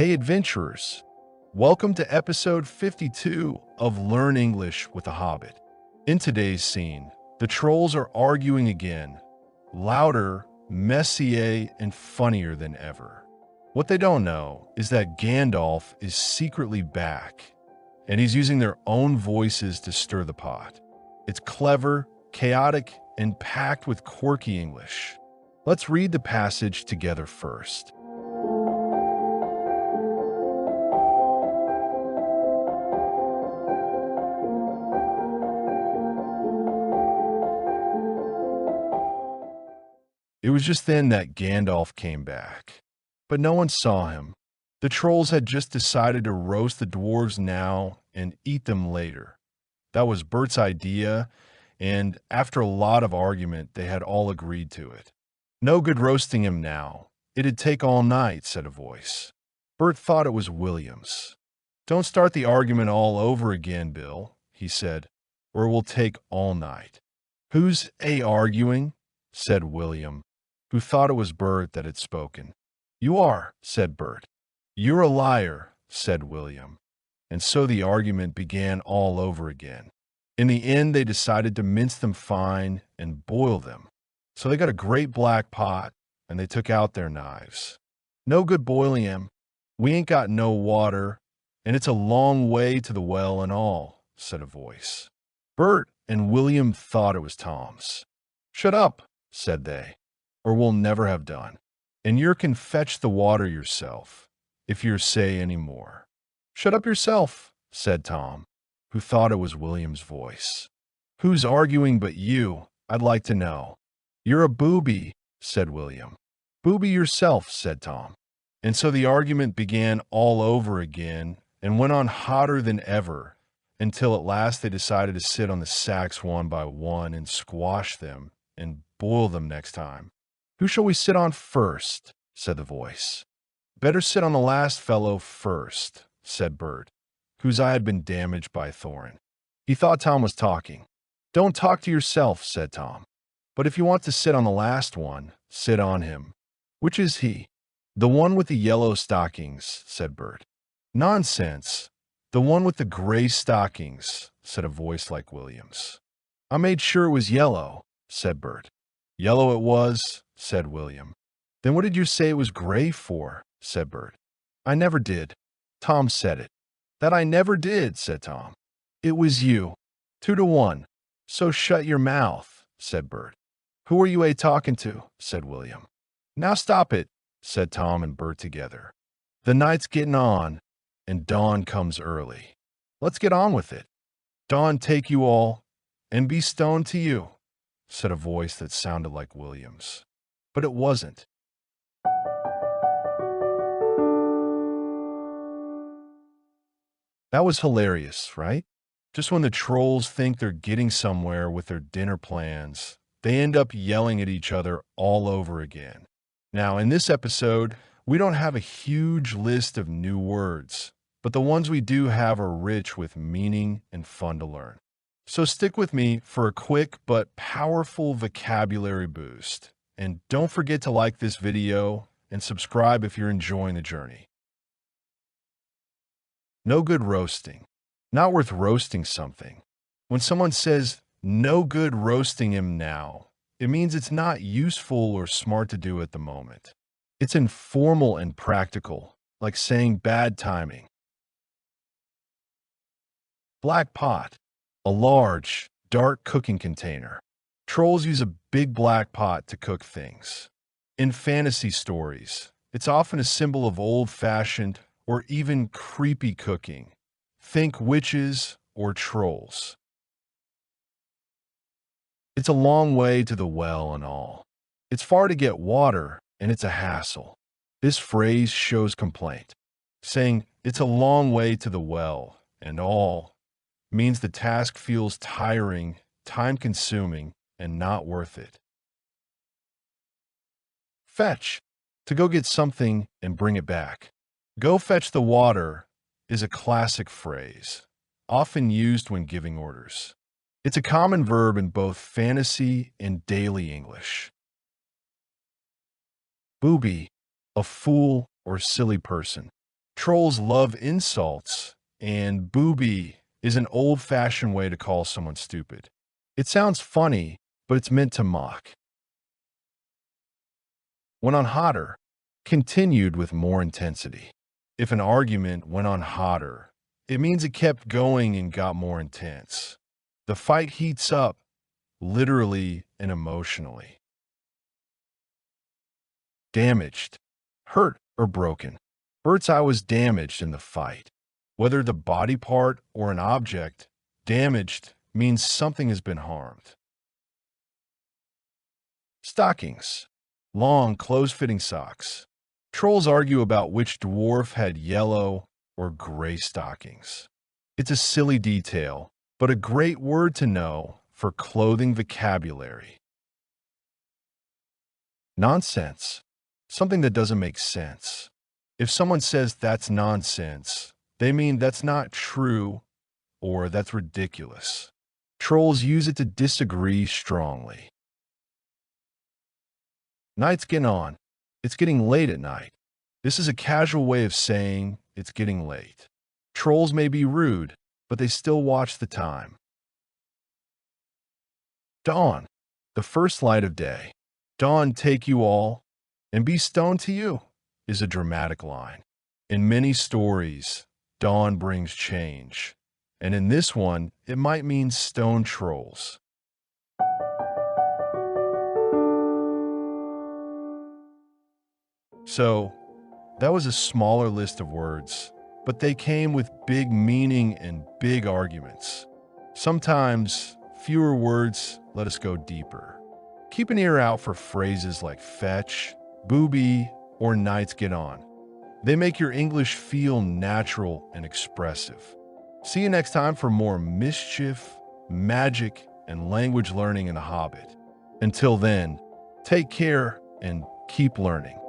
Hey, adventurers! Welcome to episode 52 of Learn English with a Hobbit. In today's scene, the trolls are arguing again, louder, messier, and funnier than ever. What they don't know is that Gandalf is secretly back, and he's using their own voices to stir the pot. It's clever, chaotic, and packed with quirky English. Let's read the passage together first. It was just then that Gandalf came back. But no one saw him. The trolls had just decided to roast the dwarves now and eat them later. That was Bert's idea, and after a lot of argument, they had all agreed to it. No good roasting him now. It'd take all night, said a voice. Bert thought it was William's. Don't start the argument all over again, Bill, he said, or it will take all night. Who's arguing? Said William, who thought it was Bert that had spoken. You are, said Bert. You're a liar, said William. And so the argument began all over again. In the end, they decided to mince them fine and boil them. So they got a great black pot, and they took out their knives. No good boiling him. We ain't got no water, and it's a long way to the well and all, said a voice. Bert and William thought it was Tom's. Shut up, said they, or we'll never have done. And you can fetch the water yourself, if you say any more. Shut up yourself, said Tom, who thought it was William's voice. Who's arguing but you, I'd like to know. You're a booby, said William. Booby yourself, said Tom. And so the argument began all over again and went on hotter than ever, until at last they decided to sit on the sacks one by one and squash them and boil them next time. Who shall we sit on first? Said the voice. Better sit on the last fellow first, said Bert, whose eye had been damaged by a thorn. He thought Tom was talking. Don't talk to yourself, said Tom. But if you want to sit on the last one, sit on him. Which is he? The one with the yellow stockings, said Bert. Nonsense. The one with the gray stockings, said a voice like William's. I made sure it was yellow, said Bert. Yellow it was, said William. Then what did you say it was gray for? Said Bert. I never did. Tom said it. That I never did, said Tom. It was you. 2-1. So shut your mouth, said Bert. Who are you talking to? Said William. Now stop it, said Tom and Bert together. The night's getting on, and dawn comes early. Let's get on with it. Dawn take you all, and be stoned to you, said a voice that sounded like William's. But it wasn't. That was hilarious, right? Just when the trolls think they're getting somewhere with their dinner plans, they end up yelling at each other all over again. Now, in this episode, we don't have a huge list of new words, but the ones we do have are rich with meaning and fun to learn. So stick with me for a quick but powerful vocabulary boost. And don't forget to like this video and subscribe if you're enjoying the journey. No good roasting. Not worth roasting something. When someone says, no good roasting him now, it means it's not useful or smart to do at the moment. It's informal and practical, like saying bad timing. Black pot. A large, dark cooking container. Trolls use a big black pot to cook things. In fantasy stories, it's often a symbol of old-fashioned or even creepy cooking. Think witches or trolls. It's a long way to the well and all. It's far to get water, and it's a hassle. This phrase shows complaint. Saying, it's a long way to the well and all, means the task feels tiring, time-consuming, and not worth it. Fetch. To go get something and bring it back. Go fetch the water is a classic phrase, often used when giving orders. It's a common verb in both fantasy and daily English. Booby. A fool or silly person. Trolls love insults, and booby is an old-fashioned way to call someone stupid. It sounds funny, but it's meant to mock. Went on hotter, continued with more intensity. If an argument went on hotter, it means it kept going and got more intense. The fight heats up, literally and emotionally. Damaged, hurt, or broken. Bert's eye was damaged in the fight. Whether the body part or an object, damaged means something has been harmed. Stockings. Long, close-fitting socks. Trolls argue about which dwarf had yellow or gray stockings. It's a silly detail, but a great word to know for clothing vocabulary. Nonsense. Something that doesn't make sense. If someone says that's nonsense, they mean that's not true or that's ridiculous. Trolls use it to disagree strongly. Night's getting on. It's getting late at night. This is a casual way of saying it's getting late. Trolls may be rude, but they still watch the time. Dawn, the first light of day. Dawn take you all, and be stoned to you, is a dramatic line. In many stories, dawn brings change, and in this one, it might mean stone trolls. So, that was a smaller list of words, but they came with big meaning and big arguments. Sometimes, fewer words let us go deeper. Keep an ear out for phrases like fetch, booby, or nights get on. They make your English feel natural and expressive. See you next time for more mischief, magic, and language learning in The Hobbit. Until then, take care and keep learning.